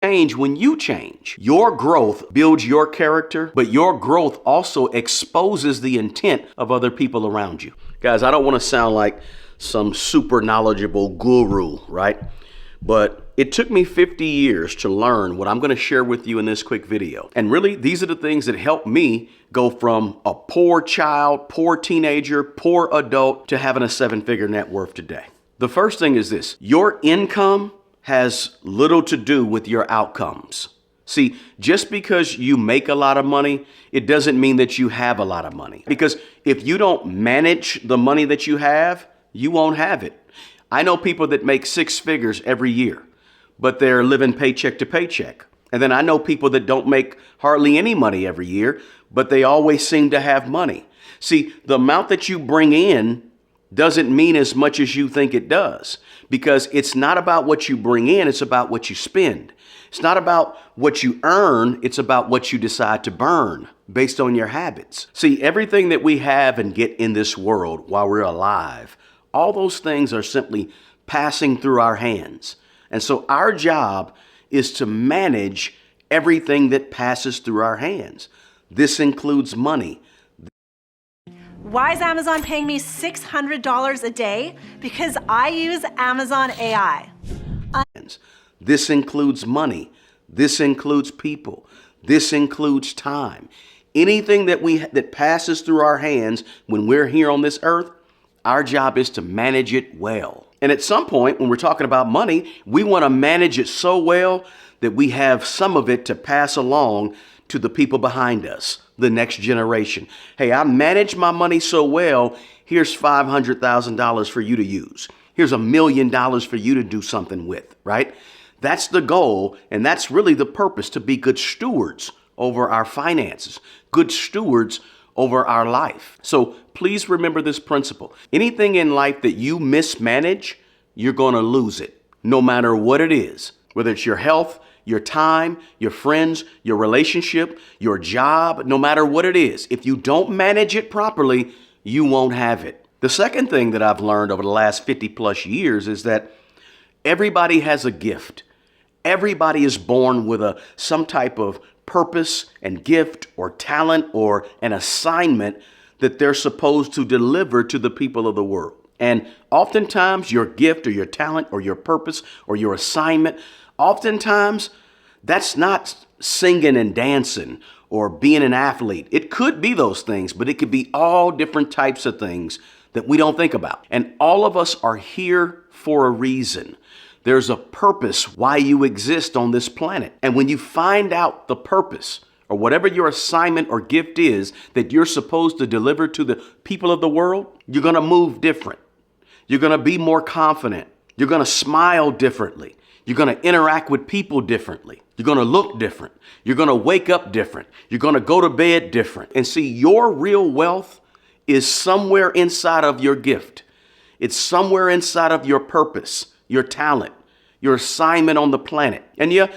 Change when you change. Your growth builds your character, but your growth also exposes the intent of other people around you. Guys, I don't want to sound like some super knowledgeable guru, right? But it took me 50 years to learn what I'm going to share with you in this quick video. And really, these are the things that helped me go from a poor child, poor teenager, poor adult to having a 7-figure net worth today. The first thing is this: your income has little to do with your outcomes. See, just because you make a lot of money, it doesn't mean that you have a lot of money. Because if you don't manage the money that you have, you won't have it. I know people that make 6 figures every year, but they're living paycheck to paycheck. And then I know people that don't make hardly any money every year, but they always seem to have money. See, the amount that you bring in doesn't mean as much as you think it does, because it's not about what you bring in, it's about what you spend. It's not about what you earn, it's about what you decide to burn based on your habits. See, everything that we have and get in this world while we're alive, all those things are simply passing through our hands. And so our job is to manage everything that passes through our hands. This includes money. Why is Amazon paying me $600 a day? Because I use Amazon AI. This includes money. This includes people. This includes time. Anything that passes through our hands when we're here on this earth, our job is to manage it well. And at some point, when we're talking about money, we want to manage it so well that we have some of it to pass along to the people behind us, the next generation. Hey, I manage my money so well, here's $500,000 for you to use. Here's $1 million for you to do something with, right? That's the goal, and that's really the purpose, to be good stewards over our finances, good stewards over our life. So please remember this principle. Anything in life that you mismanage, you're going to lose it, no matter what it is, whether it's your health, your time, your friends, your relationship, your job, no matter what it is. If you don't manage it properly, you won't have it. The second thing that I've learned over the last 50 plus years is that everybody has a gift. Everybody is born with some type of purpose and gift or talent or an assignment that they're supposed to deliver to the people of the world. And oftentimes your gift or your talent or your purpose or your assignment, oftentimes that's not singing and dancing or being an athlete. It could be those things, but it could be all different types of things that we don't think about. And all of us are here for a reason. There's a purpose why you exist on this planet. And when you find out the purpose or whatever your assignment or gift is that you're supposed to deliver to the people of the world, you're going to move different. You're going to be more confident. You're going to smile differently. You're going to interact with people differently. You're going to look different. You're going to wake up different. You're going to go to bed different. And see, your real wealth is somewhere inside of your gift. It's somewhere inside of your purpose, your talent, your assignment on the planet. And yeah,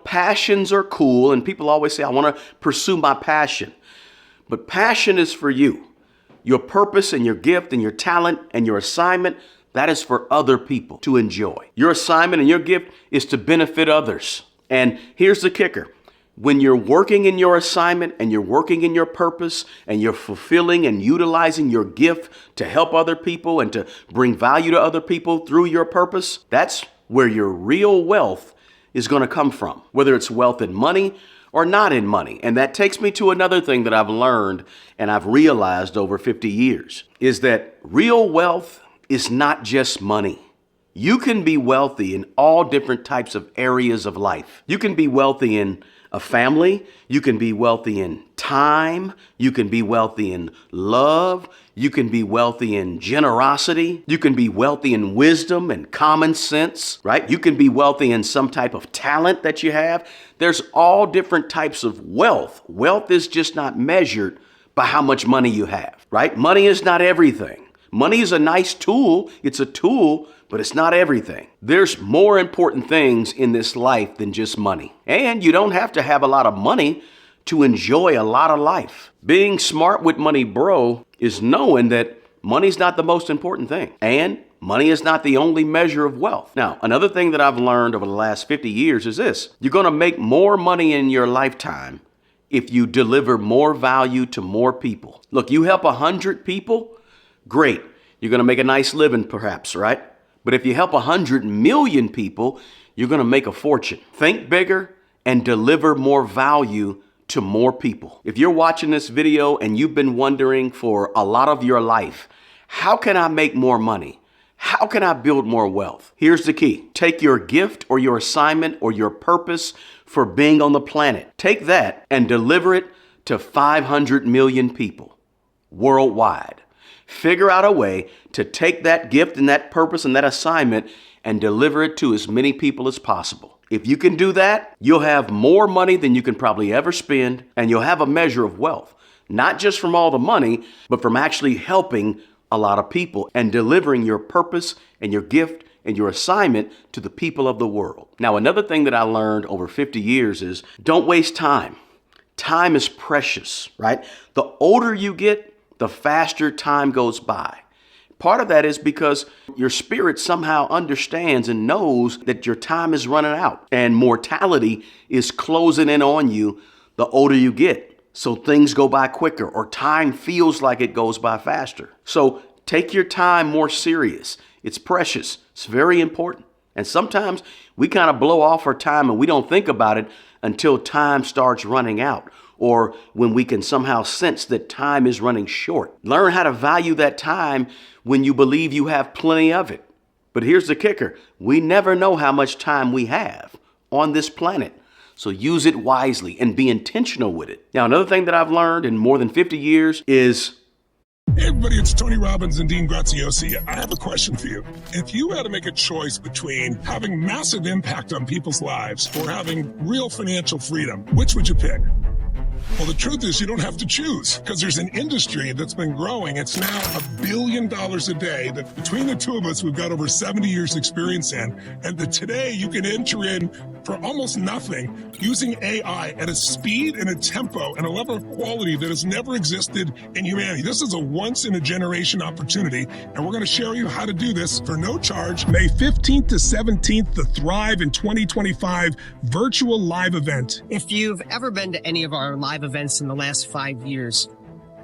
passions are cool. And people always say, I want to pursue my passion. But passion is for you. Your purpose and your gift and your talent and your assignment, that is for other people to enjoy. Your assignment and your gift is to benefit others. And here's the kicker. When you're working in your assignment and you're working in your purpose and you're fulfilling and utilizing your gift to help other people and to bring value to other people through your purpose, that's where your real wealth is going to come from, whether it's wealth in money or not in money. And that takes me to another thing that I've learned and I've realized over 50 years is that real wealth is not just money. You can be wealthy in all different types of areas of life. You can be wealthy in a family. You can be wealthy in time. You can be wealthy in love. You can be wealthy in generosity. You can be wealthy in wisdom and common sense, right? You can be wealthy in some type of talent that you have. There's all different types of wealth. Wealth is just not measured by how much money you have, right? Money is not everything. Money is a nice tool. It's a tool, but it's not everything. There's more important things in this life than just money. And you don't have to have a lot of money to enjoy a lot of life. Being smart with money, bro, is knowing that money's not the most important thing. And Money is not the only measure of wealth. Now, another thing that I've learned over the last 50 years is this. You're going to make more money in your lifetime if you deliver more value to more people. Look, you help 100 people, great. You're going to make a nice living perhaps, right? But if you help 100 million people, you're going to make a fortune. Think bigger and deliver more value to more people. If you're watching this video and you've been wondering for a lot of your life, how can I make more money? How can I build more wealth? Here's the key. Take your gift or your assignment or your purpose for being on the planet. Take that and deliver it to 500 million people worldwide. Figure out a way to take that gift and that purpose and that assignment and deliver it to as many people as possible. If you can do that, you'll have more money than you can probably ever spend, and you'll have a measure of wealth, not just from all the money, but from actually helping a lot of people and delivering your purpose and your gift and your assignment to the people of the world. Now, another thing that I learned over 50 years is don't waste time. Time is precious, right? The older you get, the faster time goes by. Part of that is because your spirit somehow understands and knows that your time is running out and mortality is closing in on you the older you get. So things go by quicker or time feels like it goes by faster. So take your time more serious. It's precious. It's very important. And sometimes we kind of blow off our time and we don't think about it until time starts running out, or when we can somehow sense that time is running short. Learn how to value that time when you believe you have plenty of it. But here's the kicker. We never know how much time we have on this planet. So use it wisely and be intentional with it. Now, another thing that I've learned in more than 50 years is... Hey everybody, it's Tony Robbins and Dean Graziosi. I have a question for you. If you had to make a choice between having massive impact on people's lives or having real financial freedom, which would you pick? Well, the truth is you don't have to choose, because there's an industry that's been growing. It's now $1 billion a day that between the two of us, we've got over 70 years experience in. And that today you can enter in for almost nothing using AI at a speed and a tempo and a level of quality that has never existed in humanity. This is a once in a generation opportunity. And we're going to show you how to do this for no charge. May 15th to 17th, the Thrive in 2025 virtual live event. If you've ever been to any of our live events in the last 5 years,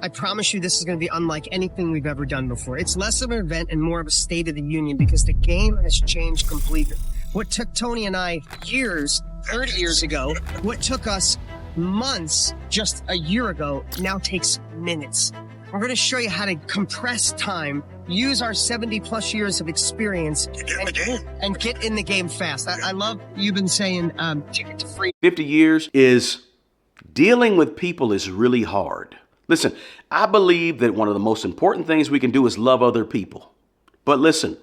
I promise you this is going to be unlike anything we've ever done before. It's less of an event and more of a state of the union because the game has changed completely. What took Tony and I years, 30 years ago, what took us months just a year ago, now takes minutes. We're going to show you how to compress time, use our 70 plus years of experience, and get in the game fast. I love you've been saying ticket to free. 50 years is dealing with people is really hard. Listen, I believe that one of the most important things we can do is love other people. But listen,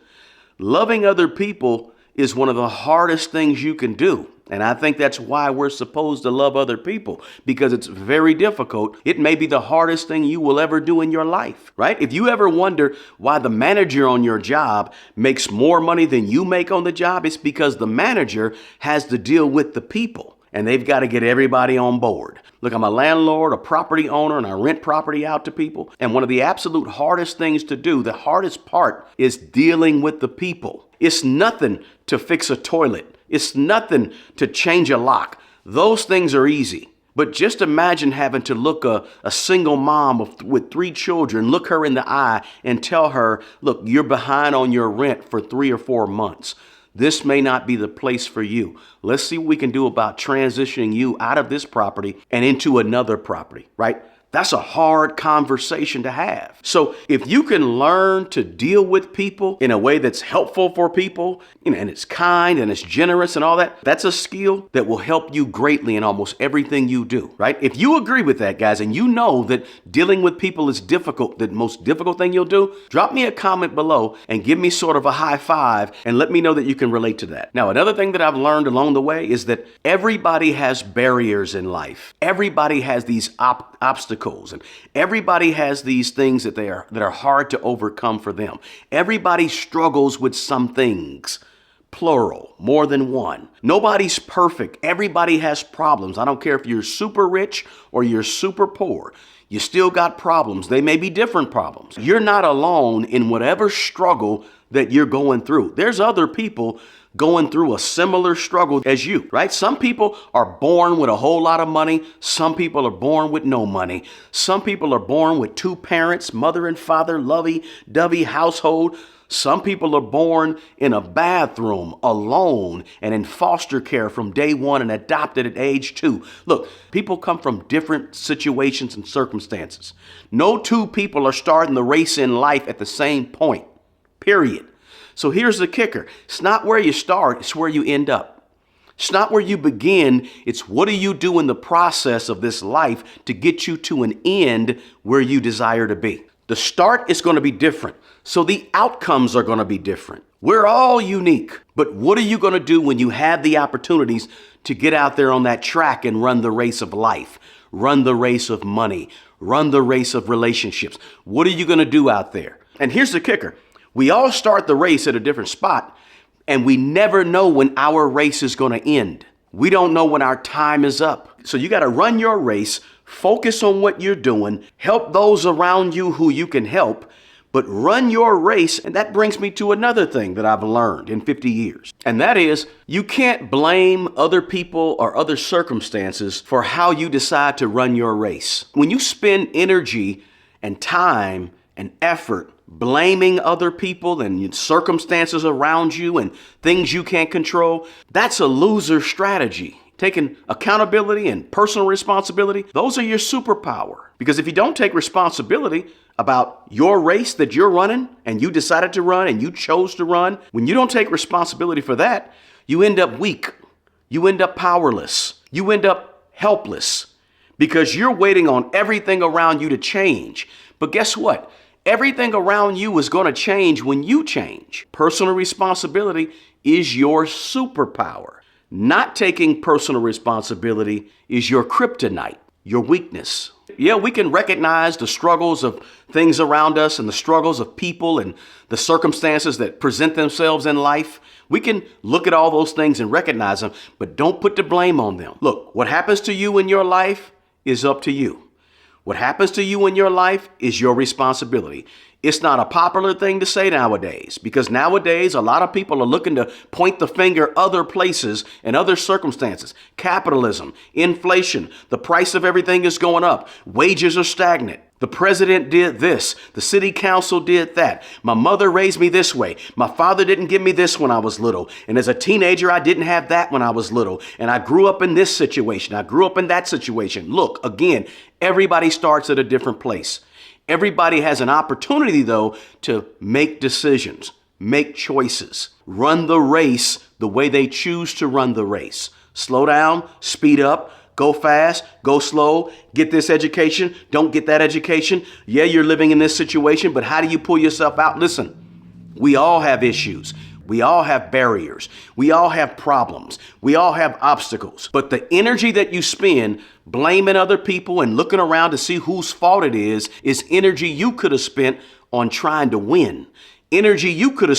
loving other people is one of the hardest things you can do. And I think that's why we're supposed to love other people, because it's very difficult. It may be the hardest thing you will ever do in your life, right? If you ever wonder why the manager on your job makes more money than you make on the job, it's because the manager has to deal with the people. And they've got to get everybody on board. Look, I'm a landlord, a property owner, and I rent property out to people. And one of the absolute hardest things to do, the hardest part, is dealing with the people. It's nothing to fix a toilet. It's nothing to change a lock. Those things are easy. But just imagine having to look a single mom with 3 children, look her in the eye and tell her, look, you're behind on your rent for 3 or 4 months. This may not be the place for you. Let's see what we can do about transitioning you out of this property and into another property, right? That's a hard conversation to have. So if you can learn to deal with people in a way that's helpful for people, and it's kind and it's generous and all that, that's a skill that will help you greatly in almost everything you do, right? If you agree with that, guys, and you know that dealing with people is difficult, the most difficult thing you'll do, drop me a comment below and give me sort of a high five and let me know that you can relate to that. Now, another thing that I've learned along the way is that everybody has barriers in life. Everybody has these obstacles. And everybody has these things that are hard to overcome for them. Everybody struggles with some things, plural, more than one. Nobody's perfect. Everybody has problems. I don't care if you're super rich or you're super poor. You still got problems. They may be different problems. You're not alone in whatever struggle that you're going through. There's other people going through a similar struggle as you, right? Some people are born with a whole lot of money. Some people are born with no money. Some people are born with two parents, mother and father, lovey-dovey household. Some people are born in a bathroom alone and in foster care from day one and adopted at age 2. Look, people come from different situations and circumstances. No two people are starting the race in life at the same point, period. So here's the kicker. It's not where you start, it's where you end up. It's not where you begin, it's what do you do in the process of this life to get you to an end where you desire to be. The start is going to be different, so the outcomes are going to be different. We're all unique, but what are you going to do when you have the opportunities to get out there on that track and run the race of life, run the race of money, run the race of relationships? What are you going to do out there? And here's the kicker. We all start the race at a different spot, and we never know when our race is going to end. We don't know when our time is up. So you got to run your race, focus on what you're doing, help those around you who you can help, but run your race. And that brings me to another thing that I've learned in 50 years. And that is, you can't blame other people or other circumstances for how you decide to run your race. When you spend energy and time and effort blaming other people and circumstances around you and things you can't control, that's a loser strategy. Taking accountability and personal responsibility, those are your superpower. Because if you don't take responsibility about your race that you're running and you decided to run and you chose to run, when you don't take responsibility for that, you end up weak. You end up powerless. You end up helpless because you're waiting on everything around you to change. But guess what? Everything around you is going to change when you change. Personal responsibility is your superpower. Not taking personal responsibility is your kryptonite, your weakness. Yeah, we can recognize the struggles of things around us and the struggles of people and the circumstances that present themselves in life. We can look at all those things and recognize them, but don't put the blame on them. Look, what happens to you in your life is up to you. What happens to you in your life is your responsibility. It's not a popular thing to say nowadays because nowadays a lot of people are looking to point the finger other places and other circumstances. Capitalism, inflation, the price of everything is going up. Wages are stagnant. The president did this. The city council did that. My mother raised me this way. My father didn't give me this when I was little. And as a teenager, I didn't have that when I was little. And I grew up in this situation. I grew up in that situation. Look, again, everybody starts at a different place. Everybody has an opportunity, though, to make decisions, make choices, run the race the way they choose to run the race. Slow down, speed up, go fast, go slow, get this education, don't get that education. Yeah, you're living in this situation, but how do you pull yourself out? Listen, we all have issues. We all have barriers. We all have problems. We all have obstacles. But the energy that you spend blaming other people and looking around to see whose fault it is energy you could have spent on trying to win. Energy you could have